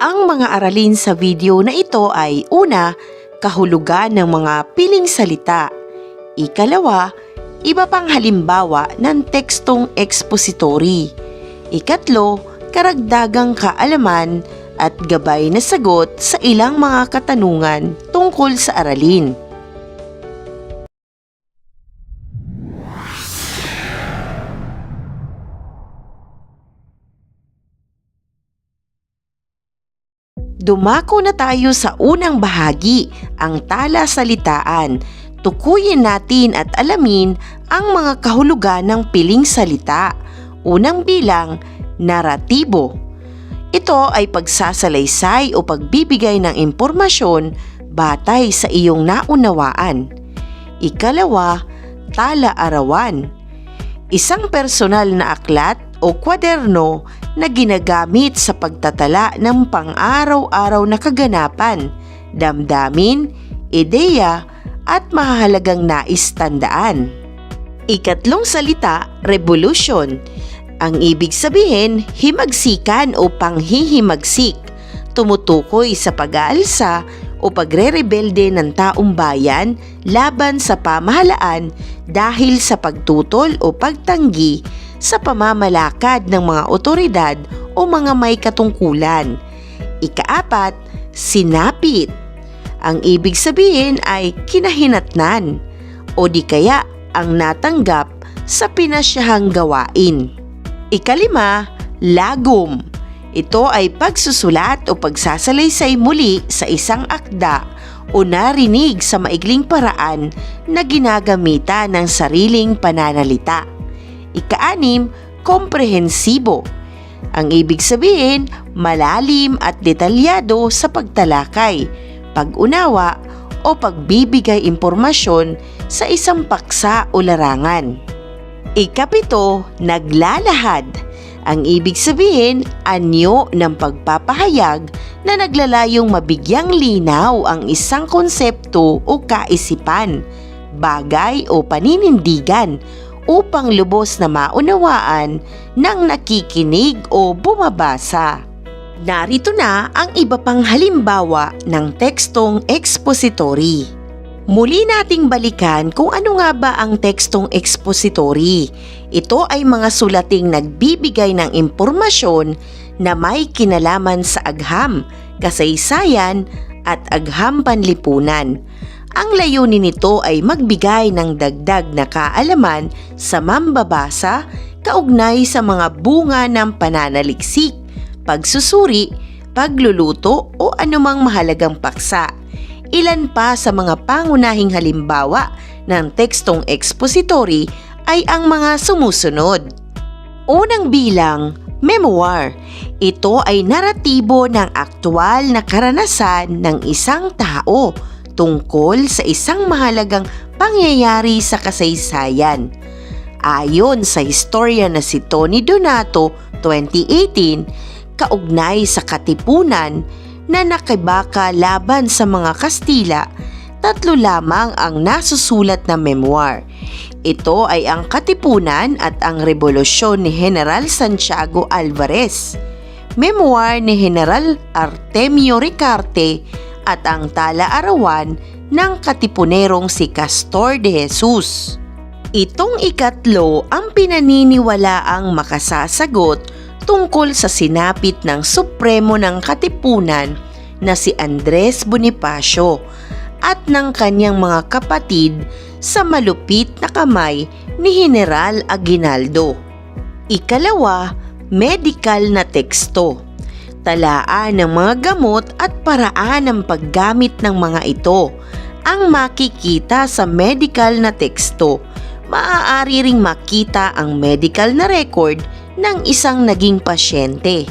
Ang mga aralin sa video na ito ay una, kahulugan ng mga piling salita. Ikalawa, iba pang halimbawa ng tekstong expository. Ikatlo, karagdagang kaalaman at gabay na sagot sa ilang mga katanungan tungkol sa aralin. Dumako na tayo sa unang bahagi, ang talasalitaan. Tukuyin natin at alamin ang mga kahulugan ng piling salita. Unang bilang, naratibo. Ito ay pagsasalaysay o pagbibigay ng impormasyon batay sa iyong naunawaan. Ikalawa, tala-arawan. Isang personal na aklat o kwaderno na ginagamit sa pagtatala ng pang-araw-araw na kaganapan, damdamin, ideya at mahahalagang nais tandaan. Ikatlong salita, revolution. Ang ibig sabihin, himagsikan o panghihimagsik, tumutukoy sa pag-aalsa o pagre-rebelde ng taong bayan laban sa pamahalaan dahil sa pagtutol o pagtanggi sa pamamalakad ng mga otoridad o mga may katungkulan. Ikaapat, sinapit. Ang ibig sabihin ay kinahinatnan o di kaya ang natanggap sa pinasyahang gawain. Ikalima, lagom. Ito ay pagsusulat o pagsasalaysay muli sa isang akda o narinig sa maikling paraan na ginagamitan ng sariling pananalita. Ika-anim, komprehensibo. Ang ibig sabihin, malalim at detalyado sa pagtalakay, pag-unawa o pagbibigay impormasyon sa isang paksa o larangan. Ikapito, naglalahad. Ang ibig sabihin, anyo ng pagpapahayag na naglalayong mabigyang linaw ang isang konsepto o kaisipan, bagay o paninindigan upang lubos na maunawaan ng nakikinig o bumabasa. Narito na ang iba pang halimbawa ng tekstong expository. Muli nating balikan kung ano nga ba ang tekstong expository. Ito ay mga sulating nagbibigay ng impormasyon na may kinalaman sa agham, kasaysayan at agham panlipunan. Ang layunin nito ay magbigay ng dagdag na kaalaman sa mambabasa kaugnay sa mga bunga ng pananaliksik, pagsusuri, pagluluto o anumang mahalagang paksa. Ilan pa sa mga pangunahing halimbawa ng tekstong expository ay ang mga sumusunod. Unang bilang, memoir. Ito ay naratibo ng aktwal na karanasan ng isang tao tungkol sa isang mahalagang pangyayari sa kasaysayan. Ayon sa historian na si Tony Donato, 2018, kaugnay sa katipunan na nakibaka laban sa mga Kastila, 3 lamang ang nasusulat na memoir. Ito ay ang Katipunan at ang Rebolusyon ni General Santiago Alvarez, memoir ni General Artemio Ricarte at ang tala-arawan ng katipunerong si Castor de Jesus. Itong ikatlo ang pinaniniwalaang makasasagot tungkol sa sinapit ng Supremo ng Katipunan na si Andres Bonifacio at ng kanyang mga kapatid sa malupit na kamay ni General Aguinaldo. Ikalawa, medical na teksto. Talaan ng mga gamot at paraan ng paggamit ng mga ito ang makikita sa medical na teksto. Maaari ring makita ang medical na record ng isang naging pasyente.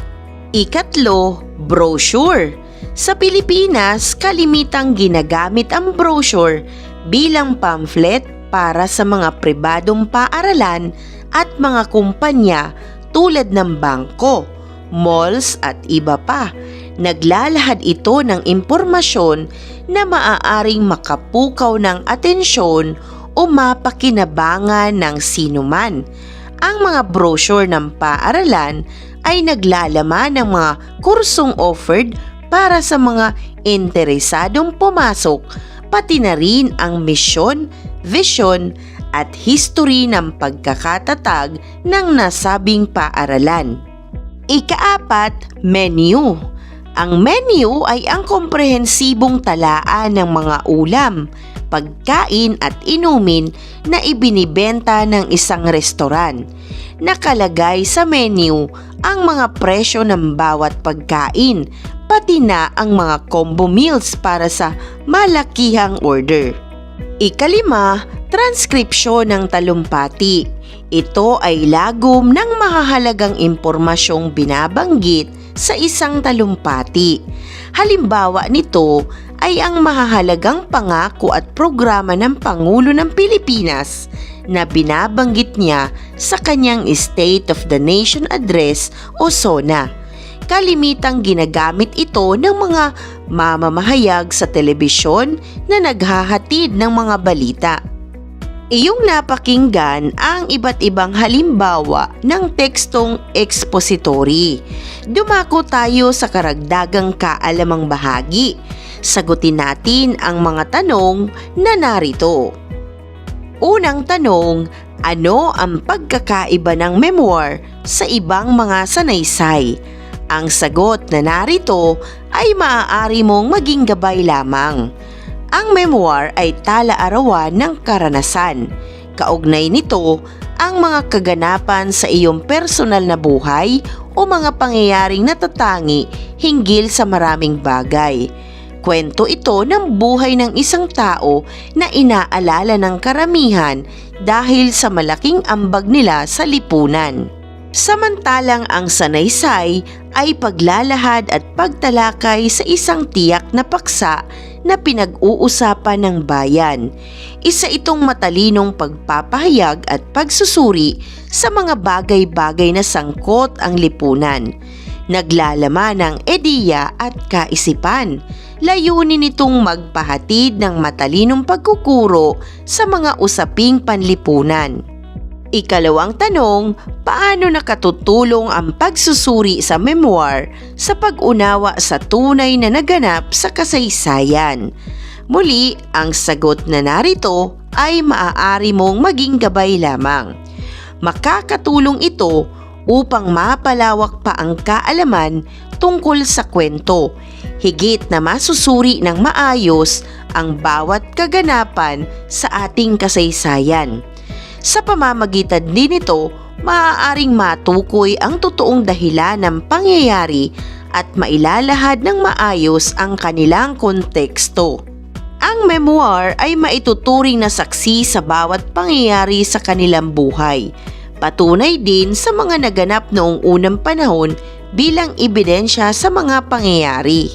Ikatlo, brochure. Sa Pilipinas, kalimitang ginagamit ang brochure bilang pamphlet para sa mga pribadong paaralan at mga kumpanya tulad ng bangko, malls at iba pa. Naglalahad ito ng impormasyon na maaaring makapukaw ng atensyon o mapakinabangan ng sinuman. Ang mga brochure ng paaralan ay naglalaman ng mga kursong offered para sa mga interesadong pumasok, pati na rin ang misyon, vision at history ng pagkakatatag ng nasabing paaralan. Ika-4, menu. Ang menu ay ang komprehensibong talaan ng mga ulam, pagkain at inumin na ibinibenta ng isang restoran. Nakalagay sa menu ang mga presyo ng bawat pagkain, pati na ang mga combo meals para sa malakihang order. Ika-5, transkripsyon ng talumpati. Ito ay lagom ng mahahalagang impormasyong binabanggit sa isang talumpati. Halimbawa nito ay ang mahahalagang pangako at programa ng Pangulo ng Pilipinas na binabanggit niya sa kanyang State of the Nation Address o SONA. Kalimitang ginagamit ito ng mga mamamahayag sa telebisyon na naghahatid ng mga balita. Iyong napakinggan ang iba't ibang halimbawa ng tekstong expository. Dumako tayo sa karagdagang kaalamang bahagi. Sagutin natin ang mga tanong na narito. Unang tanong, ano ang pagkakaiba ng memoir sa ibang mga sanaysay? Ang sagot na narito ay maaari mong maging gabay lamang. Ang memoir ay tala-arawan ng karanasan. Kaugnay nito ang mga kaganapan sa iyong personal na buhay o mga pangyayaring natatangi hinggil sa maraming bagay. Kwento ito ng buhay ng isang tao na inaalala ng karamihan dahil sa malaking ambag nila sa lipunan. Samantalang ang sanaysay ay paglalahad at pagtalakay sa isang tiyak na paksa na pinag-uusapan ng bayan. Isa itong matalinong pagpapahayag at pagsusuri sa mga bagay-bagay na sangkot ang lipunan. Naglalaman ng ideya at kaisipan. Layunin nitong magpahatid ng matalinong pagkukuro sa mga usaping panlipunan. Ikalawang tanong, paano nakatutulong ang pagsusuri sa memoir sa pag-unawa sa tunay na naganap sa kasaysayan? Muli, ang sagot na narito ay maaari mong maging gabay lamang. Makakatulong ito upang mapalawak pa ang kaalaman tungkol sa kwento, higit na masusuri ng maayos ang bawat kaganapan sa ating kasaysayan. Sa pamamagitan din nito, maaaring matukoy ang totoong dahilan ng pangyayari at mailalahad ng maayos ang kanilang konteksto. Ang memoir ay maituturing na saksi sa bawat pangyayari sa kanilang buhay. Patunay din sa mga naganap noong unang panahon bilang ebidensya sa mga pangyayari.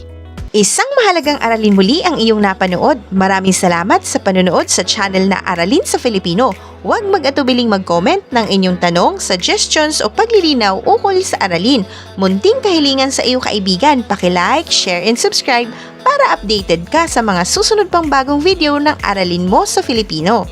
Isang mahalagang aralin muli ang iyong napanood. Maraming salamat sa panonood sa channel na Aralin sa Filipino. Huwag mag-atubiling mag-comment ng inyong tanong, suggestions o paglilinaw ukol sa aralin. Munting kahilingan sa iyong kaibigan, paki-like, share and subscribe para updated ka sa mga susunod pang bagong video ng Aralin mo sa Filipino.